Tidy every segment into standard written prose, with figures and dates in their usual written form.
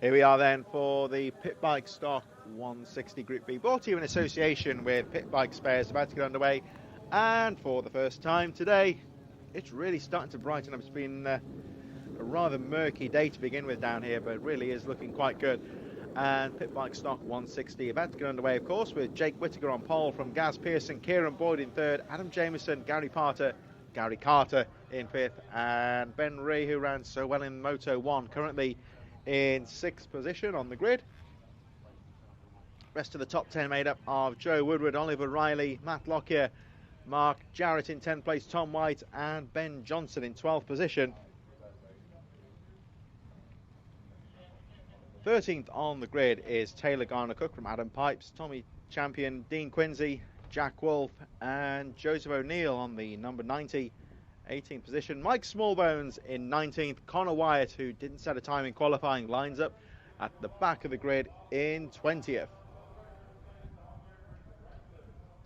Here we are then for the Pit Bike Stock 160 Group B, brought to you in association with Pit Bike Spares, about to get underway. And for the first time today, it's really starting to brighten up. It's been a rather murky day to begin with down here, but it really is looking quite good. And Pit Bike Stock 160 about to get underway, of course, with Jake Whittaker on pole from Gaz Pearson, Kieran Boyd in third, Adam Jamieson, Gary Carter in fifth, and Ben Ray, who ran so well in Moto 1, currently in sixth position on the grid. Rest of the top 10 made up of Joe Woodward, Oliver Riley, Matt Lockyer, Mark Jarrett in 10th place, Tom White and Ben Johnson in 12th position. 13th on the grid is Taylor Garner-Cook from Adam Pipes, Tommy Champion, Dean Quincy, Jack Wolf and Joseph O'Neill on the number 90, 18th position. Mike Smallbones in 19th. Connor Wyatt, who didn't set a time in qualifying, lines up at the back of the grid in 20th.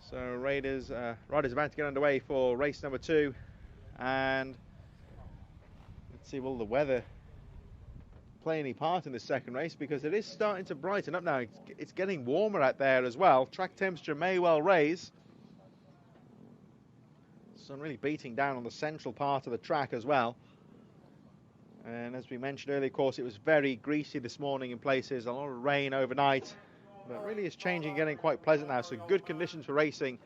So riders about to get underway for race number 2, and let's see, will the weather play any part in the second race, because it is starting to brighten up now. It's getting warmer out there as well. Track temperature may well raise. Sun really beating down on the central part of the track as well. And as we mentioned earlier, of course, it was very greasy this morning in places, a lot of rain overnight, but really is changing, getting quite pleasant now. So good conditions for racing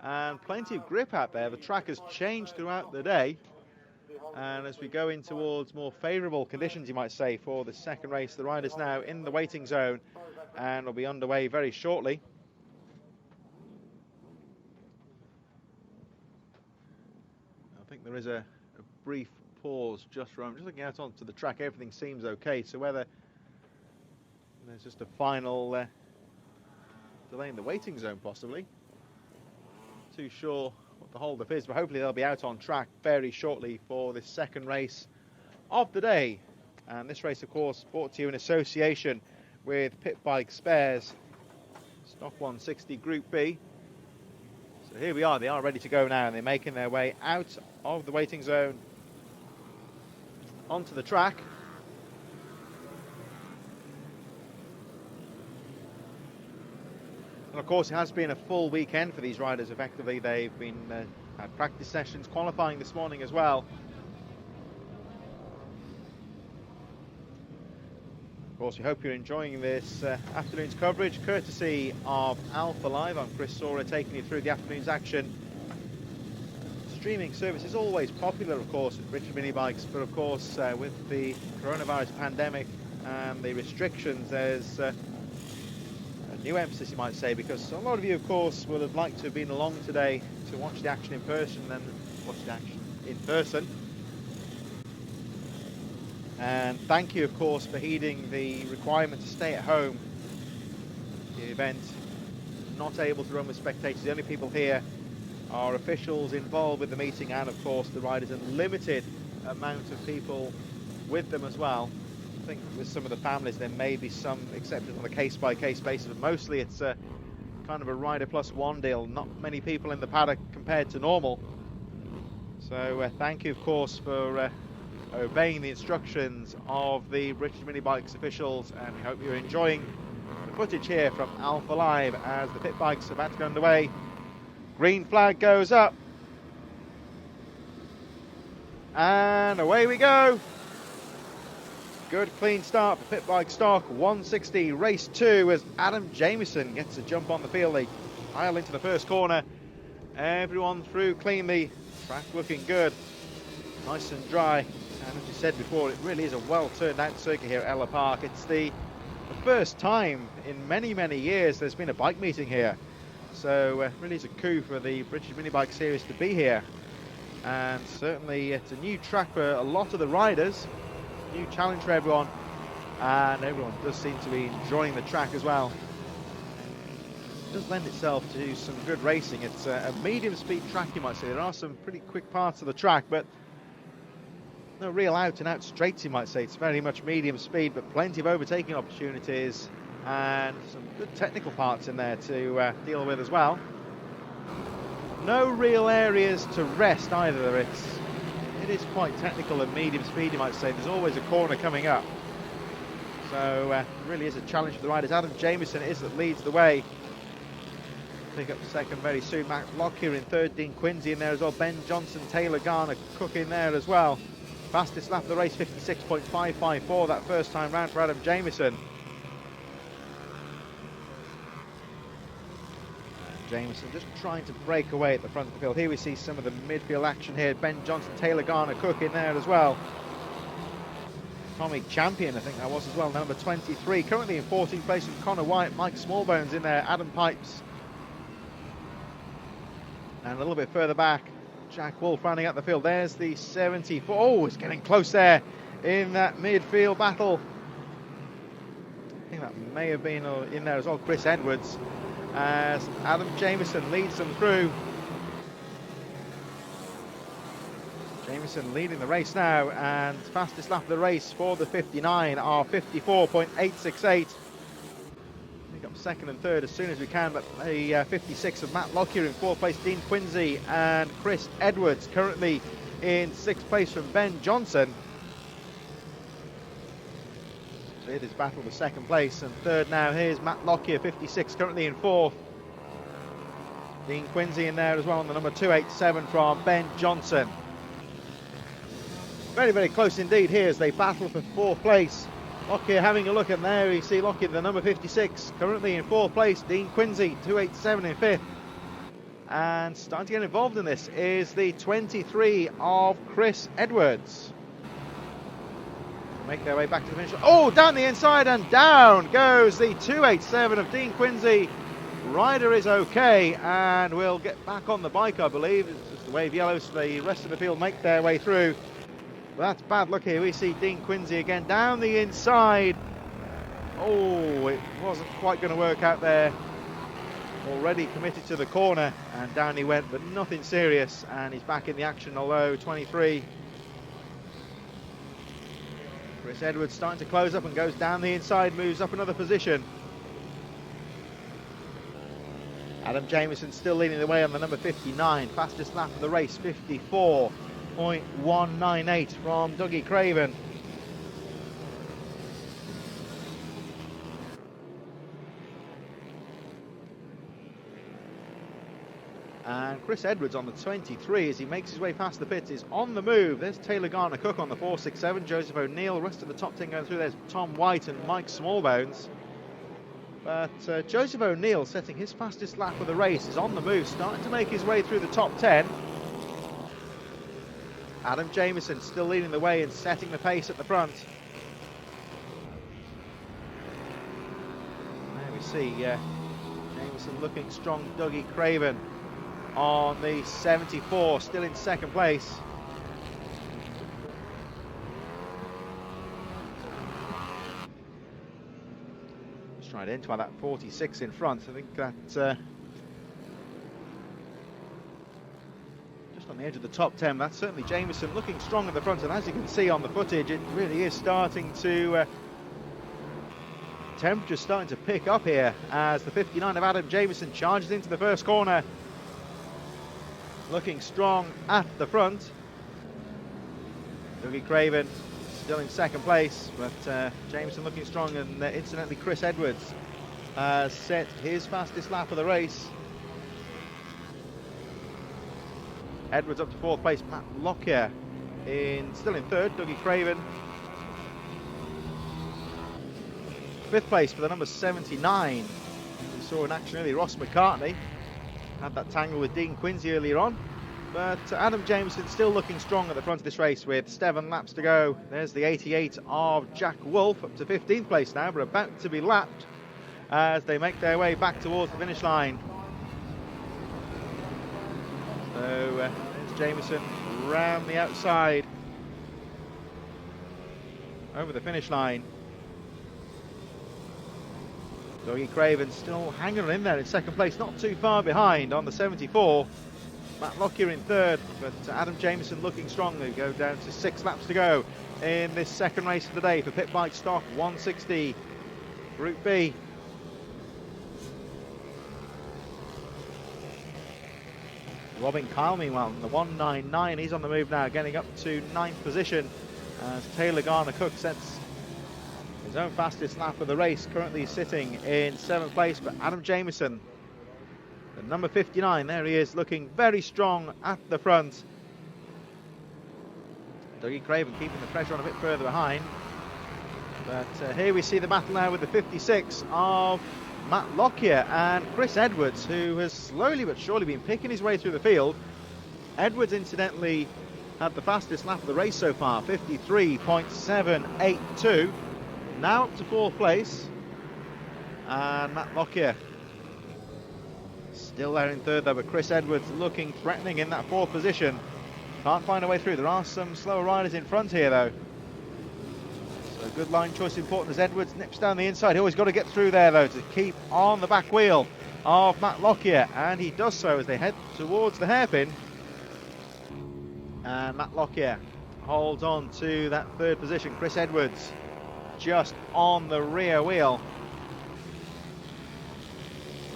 and plenty of grip out there. The track has changed throughout the day, and as we go in towards more favourable conditions, you might say, for the second race, the riders now in the waiting zone and will be underway very shortly. I think there is a brief pause just for, I'm just looking out onto the track, everything seems okay, so whether there's just a final delay in the waiting zone possibly, too sure what the hold-up is, but hopefully they'll be out on track very shortly for this second race of the day. And this race, of course, brought to you in association with Pit Bike Spares, Stock 160 Group B. So here we are, they are ready to go now, and they're making their way out of the waiting zone onto the track. And of course, it has been a full weekend for these riders. Effectively, they've been had practice sessions, qualifying this morning as well. Of course, we hope you're enjoying this afternoon's coverage, courtesy of Alpha Live. I'm Chris Sora, taking you through the afternoon's action. Streaming service is always popular, of course, at British Mini Bikes, but of course, with the coronavirus pandemic and the restrictions, there's new emphasis, you might say, because a lot of you, of course, would have liked to have been along today to watch the action in person and watch the action in person. And thank you, of course, for heeding the requirement to stay at home. The event not able to run with spectators. The only people here are officials involved with the meeting and, of course, the riders, and limited amount of people with them as well. I think with some of the families there may be some exceptions on a case-by-case basis, but mostly it's a kind of a rider plus one deal. Not many people in the paddock compared to normal. So thank you, of course, for obeying the instructions of the British Mini Bikes officials, and we hope you're enjoying the footage here from Alpha Live as the pit bikes are about to go underway. Green flag goes up, and away we go. Good clean start for Pit Bike Stock 160 race 2 as Adam Jamieson gets a jump on the field. They pile into the first corner. Everyone through cleanly. Track looking good. Nice and dry. And as you said before, it really is a well turned out circuit here at Ella Park. It's the first time in many, many years there's been a bike meeting here. So really is a coup for the British Mini Bike Series to be here. And certainly it's a new track for a lot of the riders. New challenge for everyone, and everyone does seem to be enjoying the track as well. It does lend itself to some good racing. It's a medium speed track, you might say. There are some pretty quick parts of the track, but no real out and out straights, you might say. It's very much medium speed, but plenty of overtaking opportunities and some good technical parts in there to deal with as well. No real areas to rest either. It is quite technical and medium speed, you might say. There's always a corner coming up. So really is a challenge for the riders. Adam Jamieson is that leads the way. Pick up second very soon. Matt Lockyer in third. Dean Quincy in there as well. Ben Johnson, Taylor Garner Cook in there as well. Fastest lap of the race, 56.554 that first time round for Adam Jamieson. Jamieson just trying to break away at the front of the field. Here we see some of the midfield action here. Ben Johnson, Taylor Garner Cook in there as well. Tommy Champion, I think that was as well, number 23. Currently in 14th place with Connor White, Mike Smallbones in there, Adam Pipes. And a little bit further back, Jack Wolf rounding out the field. There's the 74. Oh, it's getting close there in that midfield battle. I think that may have been in there as well, Chris Edwards, as Adam Jamieson leads them through. Jamieson leading the race now, and fastest lap of the race for the 59 are 54.868. Pick up second and third as soon as we can, but the 56 of Matt Lockyer in fourth place, Dean Quincy and Chris Edwards currently in sixth place from Ben Johnson. It is battle for second place, and third now here's Matt Lockyer, 56, currently in fourth. Dean Quincy in there as well on the number 287 from Ben Johnson. Very, very close indeed here as they battle for fourth place. Lockyer having a look, and there you see Lockyer, the number 56, currently in fourth place. Dean Quincy, 287 in fifth. And starting to get involved in this is the 23 of Chris Edwards. Make their way back to the finish. Oh, down the inside, and down goes the 287 of Dean Quincy. Rider is okay, and will get back on the bike, I believe. It's just the wave yellow, so the rest of the field make their way through. But that's bad luck here. We see Dean Quincy again down the inside. Oh, it wasn't quite going to work out there. Already committed to the corner, and down he went, but nothing serious, and he's back in the action, although 23. Chris Edwards starting to close up and goes down the inside, moves up another position. Adam Jamieson still leading the way on the number 59. Fastest lap of the race, 54.198 from Dougie Craven. And Chris Edwards on the 23 as he makes his way past the pits is on the move. There's Taylor Garner Cook on the 467, Joseph O'Neill, rest of the top 10 going through. There's Tom White and Mike Smallbones. But Joseph O'Neill, setting his fastest lap of the race, is on the move, starting to make his way through the top 10. Adam Jamieson still leading the way and setting the pace at the front. There we see Jamieson looking strong. Dougie Craven on the 74, still in second place. Just trying to enter that 46 in front. I think that just on the edge of the top 10. That's certainly Jamieson looking strong at the front, and as you can see on the footage, it really is starting to temperature starting to pick up here as the 59 of Adam Jamieson charges into the first corner. Looking strong at the front. Dougie Craven still in second place, but Jamieson looking strong, and incidentally Chris Edwards has set his fastest lap of the race. Edwards up to fourth place. Matt Lockyer still in third. Dougie Craven. Fifth place for the number 79. We saw in action earlier, Ross McCartney. Had that tangle with Dean Quincy earlier on. But Adam Jamieson still looking strong at the front of this race with 7 laps to go. There's the 88 of Jack Wolf up to 15th place now, but about to be lapped as they make their way back towards the finish line. So there's Jamieson round the outside over the finish line. Dougie Craven still hanging in there in second place, not too far behind on the 74. Matt Lockyer in third, but Adam Jamieson looking strong. They go down to 6 laps to go in this second race of the day for Pit Bike Stock 160 Group B. Robin Kyle, meanwhile, the 199, he's on the move now, getting up to 9th position as Taylor Garner Cook sets his own fastest lap of the race, currently sitting in 7th place. But Adam Jamieson, the number 59, there he is, looking very strong at the front. Dougie Craven keeping the pressure on a bit further behind. But here we see the battle now with the 56 of Matt Lockyer and Chris Edwards, who has slowly but surely been picking his way through the field. Edwards, incidentally, had the fastest lap of the race so far, 53.782. Now up to 4th place. And Matt Lockyer still there in 3rd though, but Chris Edwards looking threatening in that 4th position. Can't find a way through. There are some slower riders in front here though. So good line choice important as Edwards nips down the inside. He always got to get through there though to keep on the back wheel of Matt Lockyer, and he does so as they head towards the hairpin. And Matt Lockyer holds on to that 3rd position. Chris Edwards just on the rear wheel.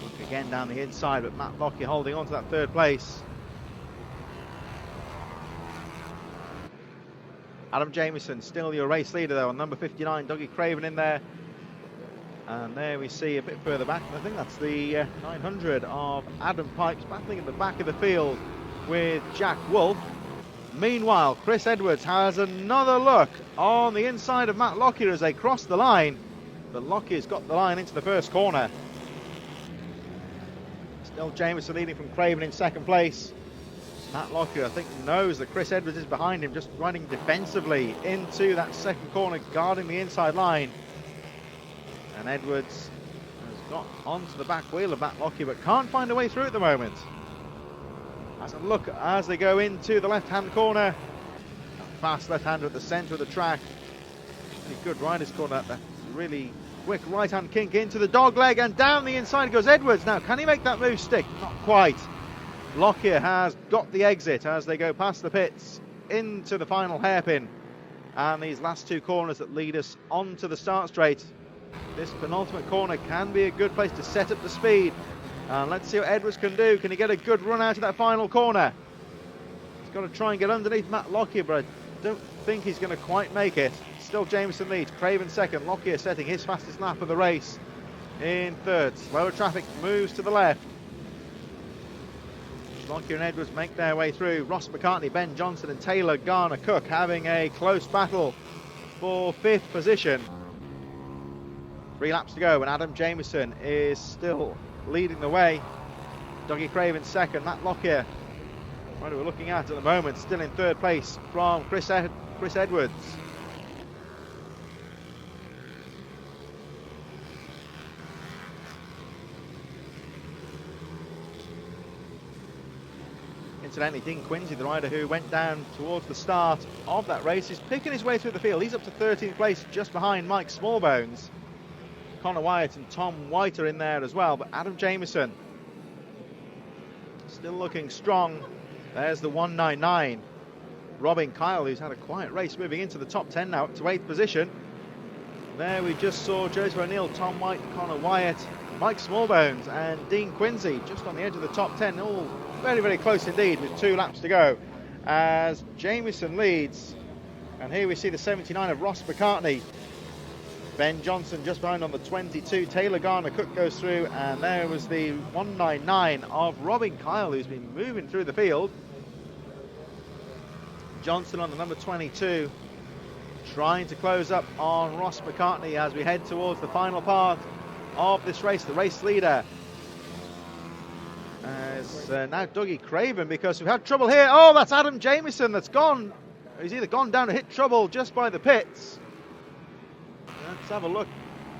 Look again down the inside, but Matt Lockyer holding on to that 3rd place. Adam Jamieson still your race leader though on number 59, Dougie Craven in there. And there we see a bit further back, I think that's the 900 of Adam Pipes battling at the back of the field with Jack Wolf. Meanwhile, Chris Edwards has another look on the inside of Matt Lockyer as they cross the line. But Lockyer's got the line into the 1st corner. Still Jamieson leading from Craven in 2nd place. Matt Lockyer, I think, knows that Chris Edwards is behind him, just running defensively into that 2nd corner, guarding the inside line. And Edwards has got onto the back wheel of Matt Lockyer, but can't find a way through at the moment. Has a look as they go into the left-hand corner. A fast left-hander at the centre of the track. Really good rider's corner. That really quick right-hand kink into the dog leg, and down the inside goes Edwards. Now, can he make that move stick? Not quite. Lockyer has got the exit as they go past the pits into the final hairpin. And these last 2 corners that lead us onto the start straight. This penultimate corner can be a good place to set up the speed. And let's see what Edwards can do. Can he get a good run out of that final corner? He's got to try and get underneath Matt Lockyer, but I don't think he's going to quite make it. Still Jamieson leads, Craven 2nd, Lockyer setting his fastest lap of the race in 3rd. Slower traffic moves to the left. Lockyer and Edwards make their way through. Ross McCartney, Ben Johnson and Taylor Garner-Cook having a close battle for 5th position. 3 laps to go and Adam Jamieson is still leading the way. Dougie Craven 2nd, Matt Lockyer, what we're looking at the moment, still in 3rd place from Chris Edwards. Incidentally, Dean Quincy, the rider who went down towards the start of that race, is picking his way through the field. He's up to 13th place, just behind Mike Smallbones. Connor Wyatt and Tom White are in there as well, but Adam Jamieson still looking strong. There's the 199. Robin Kyle, who's had a quiet race, moving into the top 10 now, up to 8th position. There we just saw Joseph O'Neill, Tom White, Connor Wyatt, Mike Smallbones and Dean Quincy just on the edge of the top 10, all very, very close indeed with 2 laps to go as Jamieson leads. And here we see the 79 of Ross McCartney. Ben Johnson just behind on the 22. Taylor Garner-Cook goes through, and there was the 199 of Robin Kyle, who's been moving through the field. Johnson on the number 22, trying to close up on Ross McCartney as we head towards the final part of this race. The race leader is now Dougie Craven, because we've had trouble here. Oh, that's Adam Jamieson that's gone. He's either gone down and hit trouble just by the pits. Let's have a look.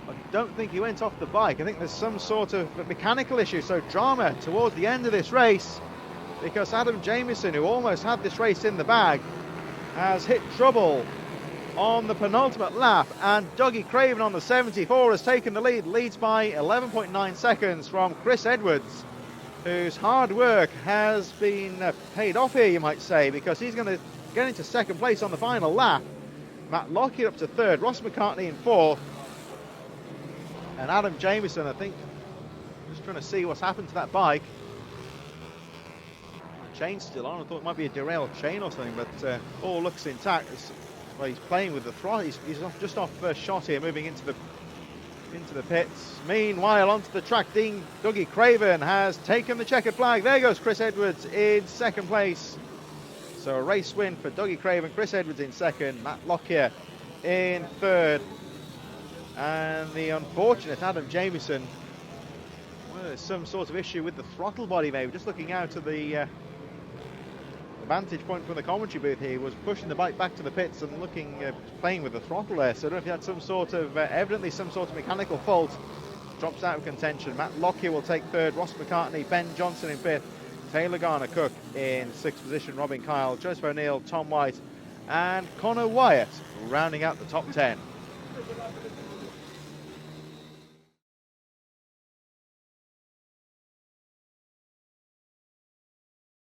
I don't think he went off the bike. I think there's some sort of mechanical issue. So drama towards the end of this race, because Adam Jamieson, who almost had this race in the bag, has hit trouble on the penultimate lap, and Dougie Craven on the 74 has taken the lead, leads by 11.9 seconds from Chris Edwards, whose hard work has been paid off here, you might say, because he's going to get into 2nd place on the final lap. Matt Lockyer up to 3rd, Ross McCartney in 4th, and Adam Jamieson, I think, just trying to see what's happened to that bike. The chain's still on. I thought it might be a derailed chain or something, but all looks intact. There's Well, he's playing with the throttle. He's just off first shot here, moving into the pits. Meanwhile, onto the track, Dougie Craven has taken the checkered flag. There goes Chris Edwards in second place. So a race win for Dougie Craven. Chris Edwards in second, Matt Lockyer in third. And the unfortunate Adam Jamieson, well, there's some sort of issue with the throttle body maybe. Just looking out at the vantage point from the commentary booth here, was pushing the bike back to the pits and looking, playing with the throttle there. So I don't know if he had some sort of, evidently some sort of mechanical fault. Drops out of contention. Matt Lockyer will take third, Ross McCartney, Ben Johnson in fifth, Taylor Garner-Cook in sixth position, Robin Kyle, Joseph O'Neill, Tom White and Connor Wyatt rounding out the top 10.